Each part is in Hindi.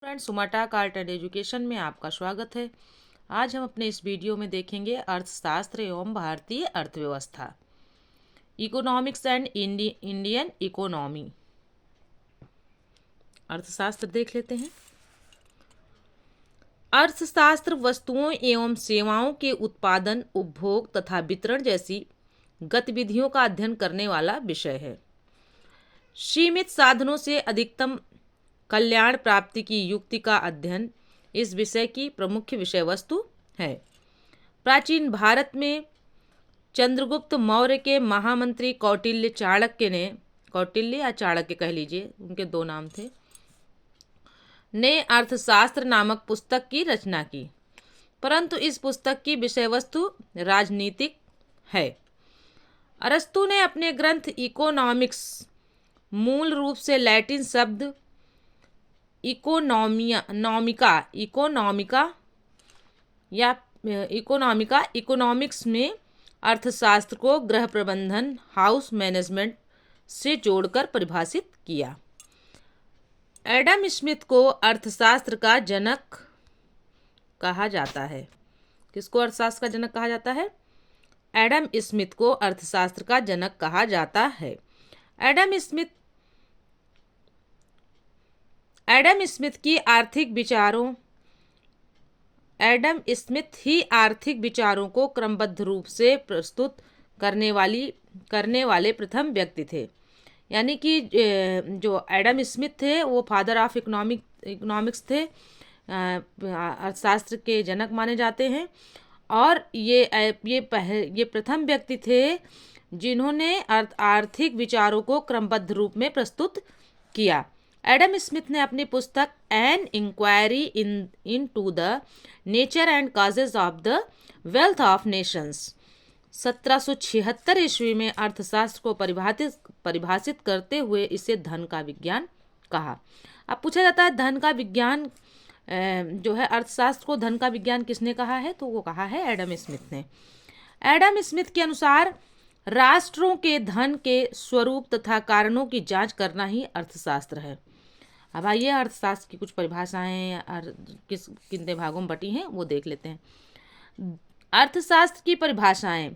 फ्रेंड्स, सुमाटाक आर्ट एंड एजुकेशन में आपका स्वागत है। आज हम अपने इस वीडियो में देखेंगे अर्थशास्त्र एवं भारतीय अर्थव्यवस्था, इकोनॉमिक्स एंड इंडियन इकोनॉमी। अर्थशास्त्र देख लेते हैं। अर्थशास्त्र वस्तुओं एवं सेवाओं के उत्पादन, उपभोग तथा वितरण जैसी गतिविधियों का अध्ययन करने वाला विषय है। सीमित साधनों से अधिकतम कल्याण प्राप्ति की युक्ति का अध्ययन इस विषय की प्रमुख विषय वस्तु है। प्राचीन भारत में चंद्रगुप्त मौर्य के महामंत्री कौटिल्य चाणक्य ने, कौटिल्य या चाणक्य कह लीजिए, उनके दो नाम थे, ने अर्थशास्त्र नामक पुस्तक की रचना की, परंतु इस पुस्तक की विषय वस्तु राजनीतिक है। अरस्तु ने अपने ग्रंथ इकोनॉमिक्स मूल रूप से लैटिन शब्द इकोनॉमिक्स में अर्थशास्त्र को गृह प्रबंधन, हाउस मैनेजमेंट से जोड़कर परिभाषित किया। एडम स्मिथ को अर्थशास्त्र का जनक कहा जाता है। किसको अर्थशास्त्र का जनक कहा जाता है? एडम स्मिथ को अर्थशास्त्र का जनक कहा जाता है। एडम स्मिथ ही आर्थिक विचारों को क्रमबद्ध रूप से प्रस्तुत करने वाले प्रथम व्यक्ति थे। यानी कि जो एडम स्मिथ थे वो फादर ऑफ इकोनॉमिक्स थे, अर्थशास्त्र के जनक माने जाते हैं। और ये प्रथम व्यक्ति थे जिन्होंने आर्थिक विचारों को क्रमबद्ध रूप में प्रस्तुत किया। एडम स्मिथ ने अपनी पुस्तक an inquiry into the nature and causes of the wealth of nations 1776 ईस्वी में अर्थशास्त्र को परिभाषित करते हुए इसे धन का विज्ञान कहा। अब पूछा जाता है धन का विज्ञान जो है, अर्थशास्त्र को धन का विज्ञान किसने कहा है? तो वो कहा है एडम स्मिथ ने। एडम स्मिथ के अनुसार राष्ट्रों के धन के स्वरूप तथा कारणों की जांच करना ही अर्थशास्त्र है। अब आइए अर्थशास्त्र की कुछ परिभाषाएं कितने भागों में बटी हैं वो देख लेते हैं। अर्थशास्त्र की परिभाषाएं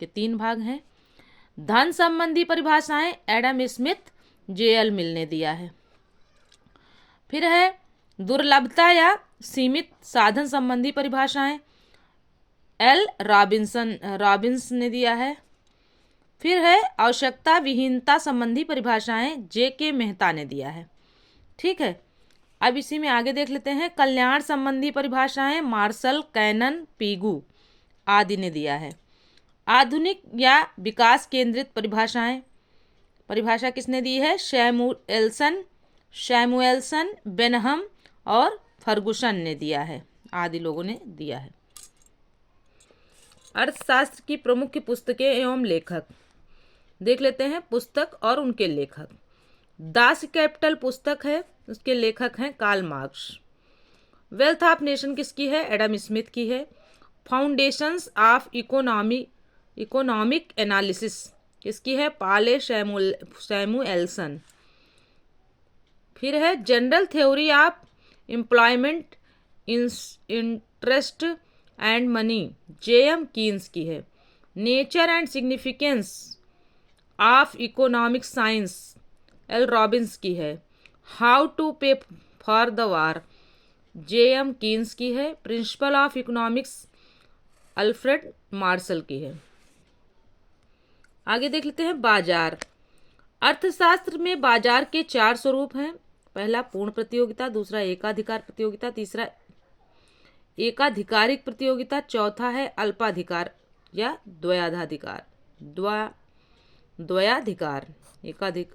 के 3 भाग हैं। धन संबंधी परिभाषाएं एडम स्मिथ, जेएल मिल ने दिया है। फिर है दुर्लभता या सीमित साधन संबंधी परिभाषाएं, एल रॉबिन्स ने दिया है। फिर है आवश्यकता विहीनता संबंधी परिभाषाएं, जे.के. मेहता ने दिया है। ठीक है, अब इसी में आगे देख लेते हैं। कल्याण संबंधी परिभाषाएं मार्शल, कैनन, पीगू आदि ने दिया है। आधुनिक या विकास केंद्रित परिभाषा किसने दी है? शैमुएल्सन, बेनहम और फर्गुसन ने दिया है, आदि लोगों ने दिया है। अर्थशास्त्र की प्रमुख पुस्तकें एवं लेखक देख लेते हैं। पुस्तक और उनके लेखक। दास कैपिटल पुस्तक है, उसके लेखक हैं Karl Marx. Wealth of nation किसकी है? एडम स्मिथ की है। फाउंडेशंस ऑफ इकोनॉमिक एनालिसिस किसकी है? पॉल सैमुएल्सन। फिर है general theory of employment, interest and money, J.M.. Keynes की है। Nature and significance of economic science, L Robins की है। हाउ टू पे for the war, J.M.. Keynes की है। Principle of economics, Alfred Marshall की है। आगे देख लेते हैं बाजार। अर्थशास्त्र में बाजार के 4 स्वरूप हैं। पहला पूर्ण प्रतियोगिता, दूसरा एकाधिकार प्रतियोगिता, तीसरा एकाधिकारिक प्रतियोगिता, चौथा है अल्पाधिकार या द्वयाधिकार।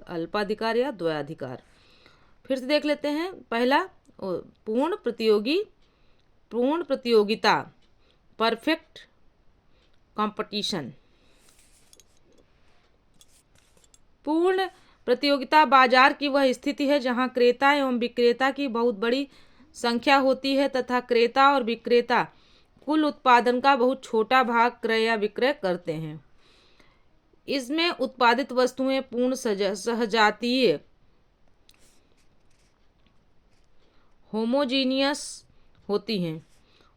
अल्पाधिकार या द्वयाधिकार। फिर से देख लेते हैं। पहला पूर्ण प्रतियोगिता, परफेक्ट कंपटीशन। पूर्ण प्रतियोगिता बाजार की वह स्थिति है जहां क्रेता एवं विक्रेता की बहुत बड़ी संख्या होती है तथा क्रेता और विक्रेता कुल उत्पादन का बहुत छोटा भाग क्रय या विक्रय करते हैं। इसमें उत्पादित वस्तुएं पूर्ण सहजातीय होमोजीनियस होती हैं।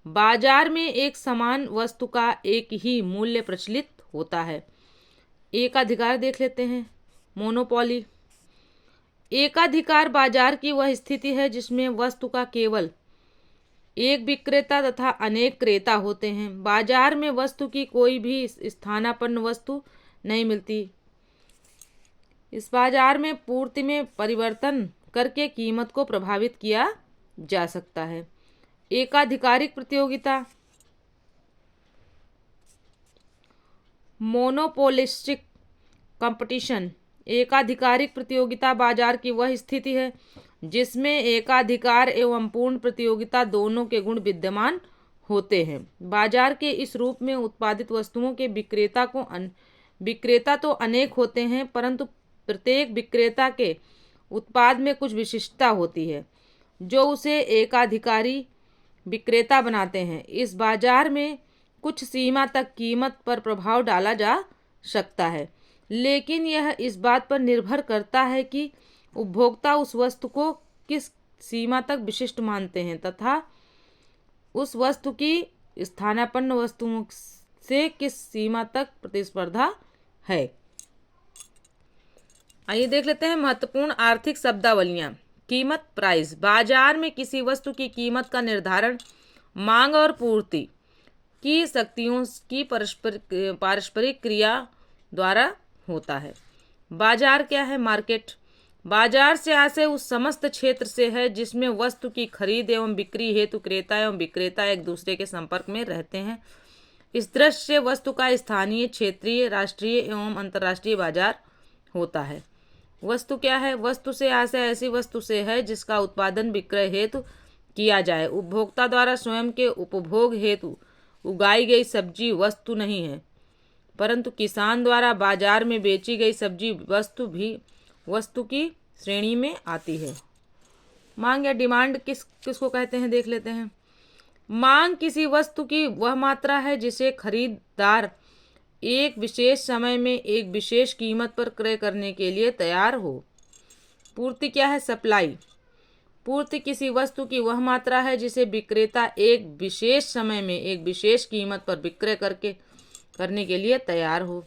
बाजार में एक समान वस्तु का एक ही मूल्य प्रचलित होता है। एकाधिकार देख लेते हैं, मोनोपोली। एकाधिकार बाजार की वह स्थिति है जिसमें वस्तु का केवल एक विक्रेता तथा अनेक क्रेता होते हैं। बाजार में वस्तु की कोई भी स्थानापन्न वस्तु नहीं मिलती। इस बाजार में पूर्ति में परिवर्तन करके कीमत को प्रभावित किया जा सकता है। एकाधिकारिक प्रतियोगिता, मोनोपोलिस्टिक कंपटीशन। एकाधिकारिक प्रतियोगिता बाजार की वह स्थिति है जिसमें एकाधिकार एवं पूर्ण प्रतियोगिता दोनों के गुण विद्यमान होते हैं। बाजार के इस रूप में उत्पादित वस्तुओं के विक्रेता तो अनेक होते हैं, परंतु प्रत्येक विक्रेता के उत्पाद में कुछ विशिष्टता होती है जो उसे एकाधिकारी विक्रेता बनाते हैं। इस बाजार में कुछ सीमा तक कीमत पर प्रभाव डाला जा सकता है, लेकिन यह इस बात पर निर्भर करता है कि उपभोक्ता उस वस्तु को किस सीमा तक विशिष्ट मानते हैं तथा उस वस्तु की स्थानापन्न वस्तुओं से किस सीमा तक प्रतिस्पर्धा है। आइए देख लेते हैं महत्वपूर्ण आर्थिक शब्दावलियां। कीमत, प्राइस। बाजार में किसी वस्तु की कीमत का निर्धारण मांग और पूर्ति की शक्तियों की पारस्परिक क्रिया द्वारा होता है। बाजार क्या है? मार्केट। बाजार से आशय उस समस्त क्षेत्र से है जिसमें वस्तु की खरीद एवं बिक्री हेतु क्रेता एवं विक्रेता एक दूसरे के संपर्क में रहते हैं। इस दृष्टि से वस्तु का स्थानीय, क्षेत्रीय, राष्ट्रीय एवं अंतर्राष्ट्रीय बाजार होता है। वस्तु क्या है? वस्तु से आशय ऐसी वस्तु से है जिसका उत्पादन विक्रय हेतु किया जाए। उपभोक्ता द्वारा स्वयं के उपभोग हेतु उगाई गई सब्जी वस्तु नहीं है, परंतु किसान द्वारा बाजार में बेची गई सब्जी वस्तु भी वस्तु की श्रेणी में आती है। मांग या डिमांड किसको कहते हैं देख लेते हैं। मांग किसी वस्तु की वह मात्रा है जिसे खरीदार एक विशेष समय में एक विशेष कीमत पर क्रय करने के लिए तैयार हो। पूर्ति क्या है? सप्लाई। पूर्ति किसी वस्तु की वह मात्रा है जिसे विक्रेता एक विशेष समय में एक विशेष कीमत पर विक्रय करने के लिए तैयार हो।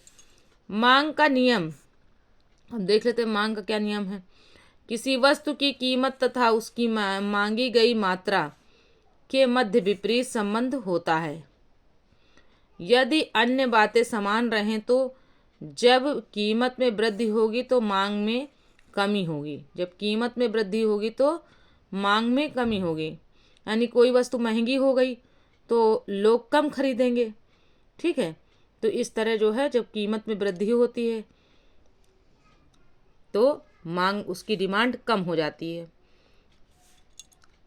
मांग का नियम, हम देख लेते हैं मांग का क्या नियम है। किसी वस्तु की कीमत तथा उसकी मांगी गई मात्रा के मध्य विपरीत संबंध होता है। यदि अन्य बातें समान रहें तो जब कीमत में वृद्धि होगी तो मांग में कमी होगी। जब कीमत में वृद्धि होगी तो मांग में कमी होगी। यानी कोई वस्तु महंगी हो गई तो लोग कम खरीदेंगे। ठीक है, तो इस तरह जो है जब कीमत में वृद्धि होती है तो मांग, उसकी डिमांड कम हो जाती है,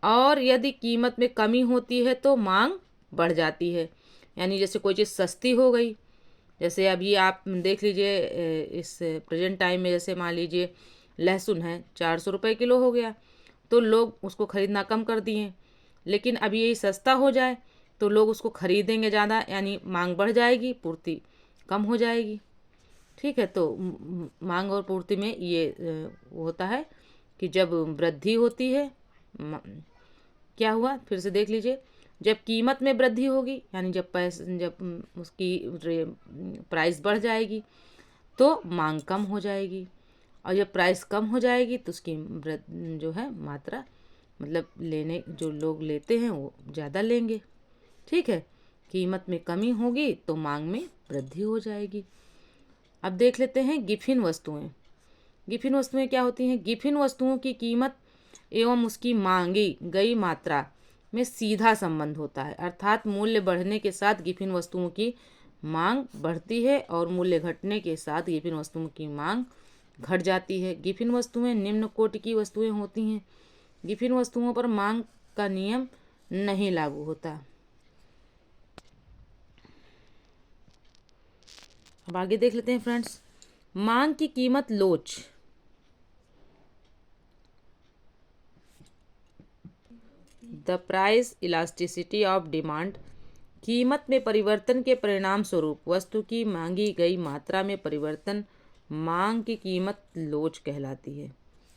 और यदि कीमत में कमी होती है तो मांग बढ़ जाती है। यानी जैसे कोई चीज़ सस्ती हो गई, जैसे अभी आप देख लीजिए इस प्रेजेंट टाइम में, जैसे मान लीजिए लहसुन है 400 रुपये किलो हो गया तो लोग उसको खरीदना कम कर दिए। लेकिन अभी यही सस्ता हो जाए तो लोग उसको खरीदेंगे ज़्यादा, यानी मांग बढ़ जाएगी, पूर्ति कम हो जाएगी। ठीक है, तो मांग और पूर्ति में ये होता है कि जब वृद्धि होती है, क्या हुआ फिर से देख लीजिए, जब कीमत में वृद्धि होगी यानी जब उसकी प्राइस बढ़ जाएगी तो मांग कम हो जाएगी, और जब प्राइस कम हो जाएगी तो उसकी जो है मात्रा, मतलब लेने जो लोग लेते हैं वो ज़्यादा लेंगे। ठीक है, कीमत में कमी होगी तो मांग में वृद्धि हो जाएगी। अब देख लेते हैं गिफिन वस्तुएं। गिफिन वस्तुएं क्या होती हैं? गिफिन वस्तुओं की कीमत एवं उसकी मांगी गई मात्रा में सीधा संबंध होता है, अर्थात मूल्य बढ़ने के साथ गिफिन वस्तुओं की मांग बढ़ती है और मूल्य घटने के साथ गिफिन वस्तुओं की मांग घट जाती है। गिफिन वस्तुएं निम्न कोटि की वस्तुएं होती हैं। गिफिन वस्तुओं पर मांग का नियम नहीं लागू होता। अब आगे देख लेते हैं फ्रेंड्स, मांग की कीमत लोच। The price elasticity of demand. कीमत में परिवर्तन के परिणाम स्वरूप वस्तु की मांगी गई मात्रा में परिवर्तन मांग की कीमत लोच कहलाती है।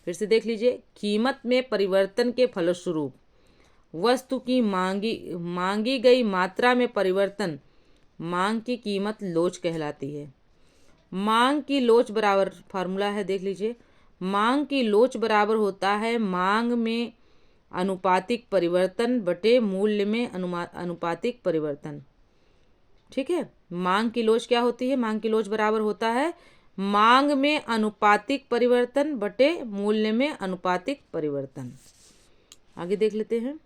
फिर से देख लीजिए, कीमत में परिवर्तन के फलस्वरूप वस्तु की मांगी गई मात्रा में परिवर्तन मांग की कीमत लोच कहलाती है। मांग की लोच बराबर फार्मूला है, देख लीजिए। मांग की लोच बराबर होता है मांग में अनुपातिक परिवर्तन बटे मूल्य में अनुपातिक परिवर्तन। ठीक है, मांग की लोच क्या होती है? मांग की लोच बराबर होता है मांग में अनुपातिक परिवर्तन बटे मूल्य में अनुपातिक परिवर्तन। आगे देख लेते हैं।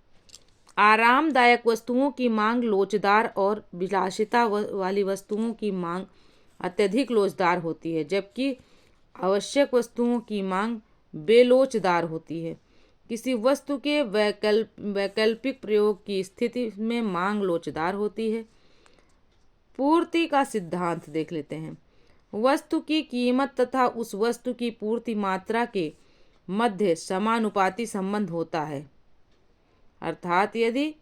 आरामदायक वस्तुओं की मांग लोचदार और विलासिता वाली वस्तुओं की मांग अत्यधिक लोचदार होती है, जबकि आवश्यक वस्तुओं की मांग बेलोचदार होती है। किसी वस्तु के वैकल्पिक प्रयोग की स्थिति में मांग लोचदार होती है। पूर्ति का सिद्धांत देख लेते हैं। वस्तु की कीमत तथा उस वस्तु की पूर्ति मात्रा के मध्य समानुपाती संबंध होता है। अर्थात यदि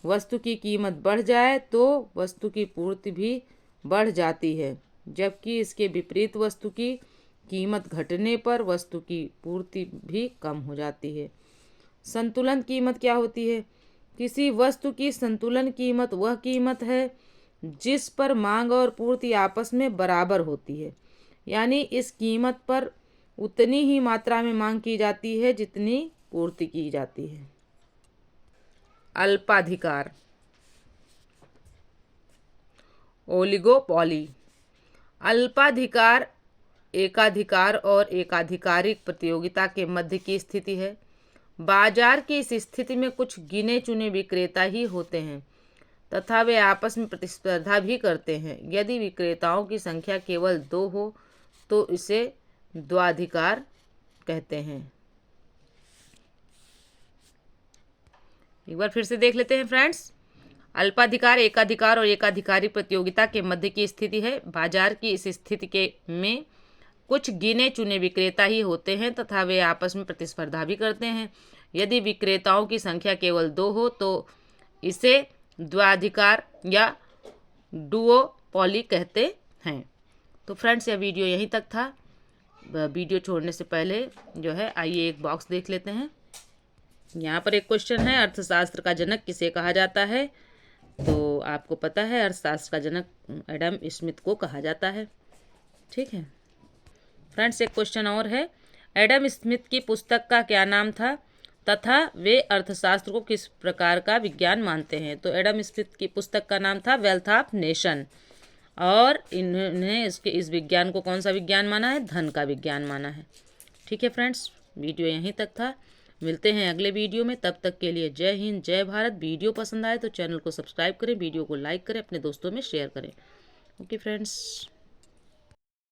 वस्तु की कीमत बढ़ जाए तो वस्तु की पूर्ति भी बढ़ जाती है, जबकि इसके विपरीत वस्तु की कीमत घटने पर वस्तु की पूर्ति भी कम हो जाती है। संतुलन कीमत क्या होती है? किसी वस्तु की संतुलन कीमत वह कीमत है जिस पर मांग और पूर्ति आपस में बराबर होती है, यानी इस कीमत पर उतनी ही मात्रा में मांग की जाती है जितनी पूर्ति की जाती है। अल्पाधिकार, ओलिगोपॉली। अल्पाधिकार एकाधिकार और एकाधिकारिक प्रतियोगिता के मध्य की स्थिति है। बाजार की इस स्थिति में कुछ गिने चुने विक्रेता ही होते हैं तथा वे आपस में प्रतिस्पर्धा भी करते हैं। यदि विक्रेताओं की संख्या केवल 2 हो तो इसे द्वाधिकार कहते हैं। एक बार फिर से देख लेते हैं फ्रेंड्स। अल्पाधिकार एकाधिकार और एकाधिकारी प्रतियोगिता के मध्य की स्थिति है। बाजार की इस स्थिति के में कुछ गिने चुने विक्रेता ही होते हैं तथा वे आपस में प्रतिस्पर्धा भी करते हैं। यदि विक्रेताओं की संख्या केवल 2 हो तो इसे द्वाधिकार या डुओपॉली कहते हैं। तो फ्रेंड्स, यह वीडियो यहीं तक था। वीडियो छोड़ने से पहले जो है आइए एक बॉक्स देख लेते हैं। यहाँ पर एक क्वेश्चन है, अर्थशास्त्र का जनक किसे कहा जाता है? तो आपको पता है अर्थशास्त्र का जनक एडम स्मिथ को कहा जाता है। ठीक है फ्रेंड्स, एक क्वेश्चन और है, एडम स्मिथ की पुस्तक का क्या नाम था तथा वे अर्थशास्त्र को किस प्रकार का विज्ञान मानते हैं? तो एडम स्मिथ की पुस्तक का नाम था वेल्थ ऑफ नेशन, और इन्होंने इस विज्ञान को कौन सा विज्ञान माना है? धन का विज्ञान माना है। ठीक है फ्रेंड्स, वीडियो यहीं तक था। मिलते हैं अगले वीडियो में, तब तक के लिए जय हिंद, जय भारत। वीडियो पसंद आए तो चैनल को सब्सक्राइब करें, वीडियो को लाइक करें, अपने दोस्तों में शेयर करें। Okay friends.